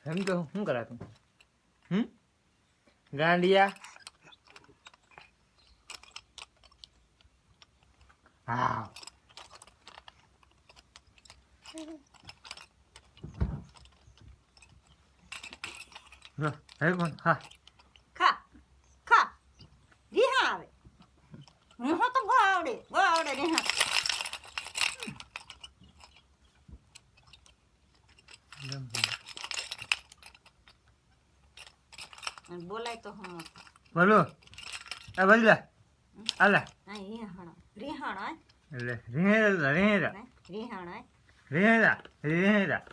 એમ તો શું કરા તું ગાંડિયા હા હે કોણ હા ખા ખા રીહા આવે રીહા તો બહુ આવડે રીહા બોલાય તો હમ બોલો આ બદલા આલા આ રીહાણા એટલે રીહેરા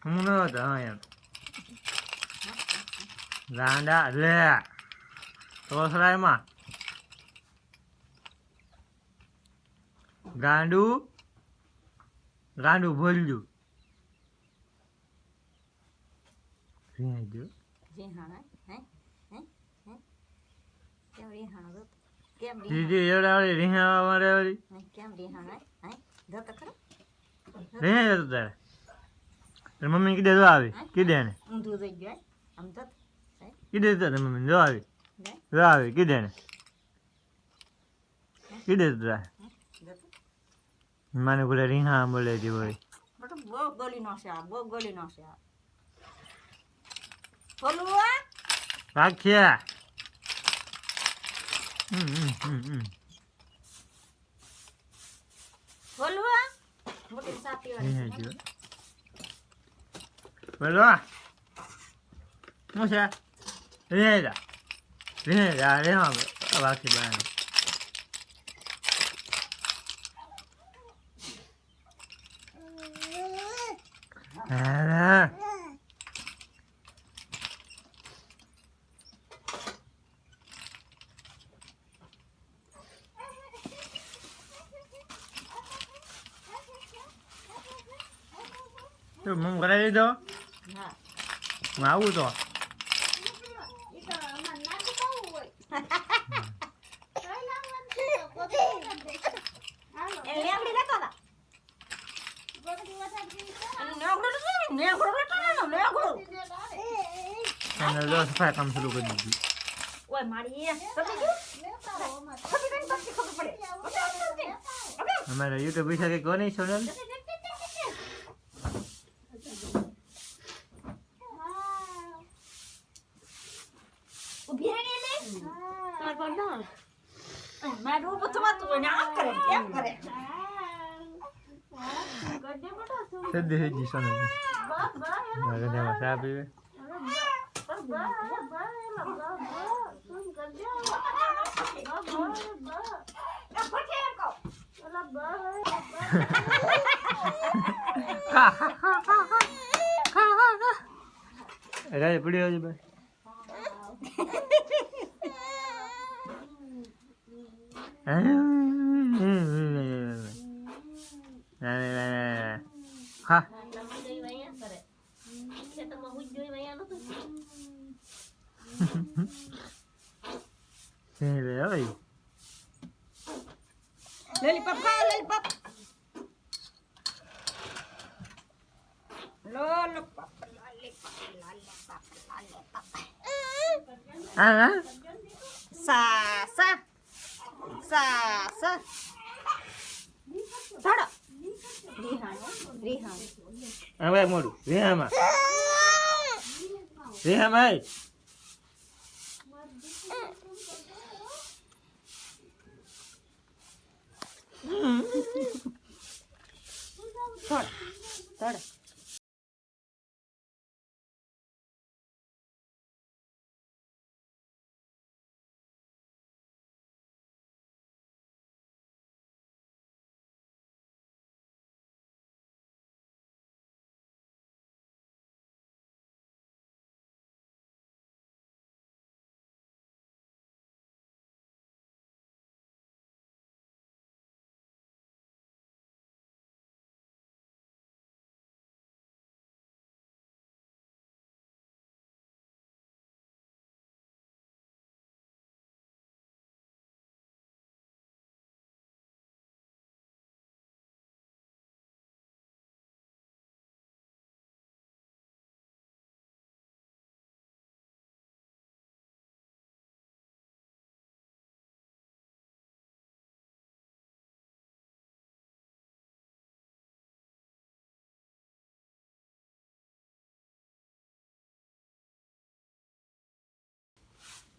હું ન હતો હા એમ ગાંડા લે તોસરાયમાં ગાંડું ભોલ્યું રીહાણા કેમ રીહાણા કેમ દીદી એવડાવડી રીહાવા મારે વળી કેમ રીહાણા જો તો ખરો રીહે જતો તારે મમ્મી કીધે જો આવી કીધે ને ઊંધું થઈ ગયું આમ તો કીધે તારે મમ્મી જો આવી કીધે ને કીધે તારે મને બોલે રીહા બોલે જી વળી બહુ ગલી નો છે બોલવા રાખ્યા બોલવા મોટી સાપી વાળી બોલો શું છે રેહા બાકી બાને તો મમ કરાવી દીધો હા હું આવું તો સફાઈ કામ શરૂ કરી દીધું ઓય મારી અમારે યુટ્યુબ વિશે કઈ કોની સોનલ મારું બચવાતું હોય ને આમ કરે કેમ કરે સદ્દે હેજી સોનલ મારે દેવા ચા પીવે રાજ પડ્યો છે ભાઈ હા lollipop ખાઓ lollipop sa થોડો રીહાણ હવે મોડું રેહામાં થોડો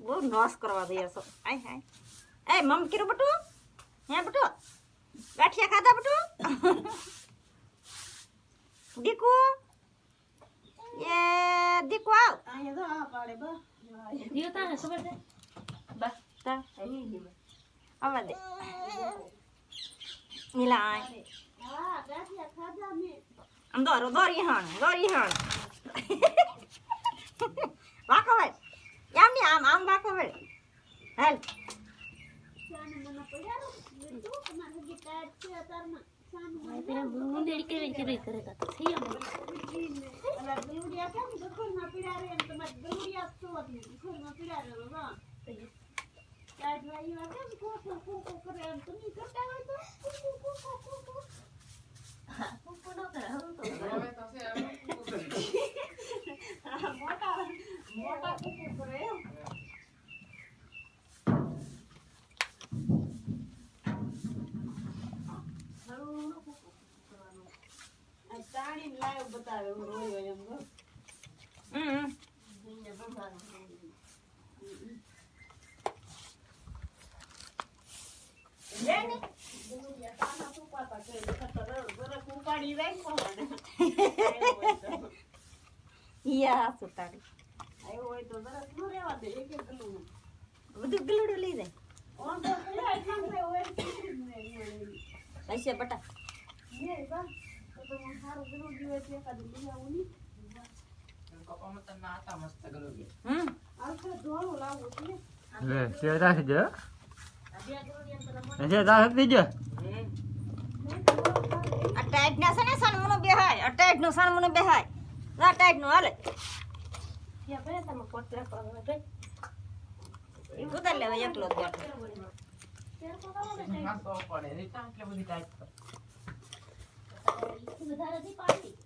બહુ નાશ કરવા દે છો આય હાય એ મમ કીરું બટુ હે બટુ ગાંઠિયા ખાધા બટુ દીકુ એ દીકુ આવ અહીંયા તો આ પાડે બા દિયો તા ખબર છે બસ તા આવા દે નીલા આય હા ગાંઠિયા ખાધા મે આમ દોરી હાણ વાકો ભાઈ એમ નહીં આમ વાકો ભાઈ હેલ સાને મને પડ્યા તું તમારે હજી ટાઈટ છે તારમાં સાને પેલા મુંદેડી કેવી કેવી કરે તા થઈ આમ અલા ગલુડિયા કેમ દખલમાં પીડા રે એમ તમારે ગલુડિયા તો દખલમાં પીડા રે હા ટાઈટ વાઈ વા કેમ કો કરે એમ તમે કરતા હોય તો કોનો કરે હું તો મોટા કુકુ કરે એમ આ સાડી લાઈવ બતાવે હું રોયો એમ ગો યા સુતાડી આવ્યો હોય તો જરાક ન રહેવા દે એક એક ગલું બધું ગલુડું લઈ જાય ઓન તો પેલા એટલા થાય હોય પૈસે બટા ને બા તો હું સારું ગલું દીવે છે કાદુ લઈ આવું ની આખો ધોળું લાવું છે લે સે રાખી દે સે રાખી દે આ ટાઈટ ના છે ને સનમુનો બેહાય આ ટાઈટ નું સનમુનો બેહાય આ ટાઈટ નું હાલે યા બે તમે પોટલા કરવા બે ઉતાર લેવા એકલો જ બેઠો વધારે દી પાડી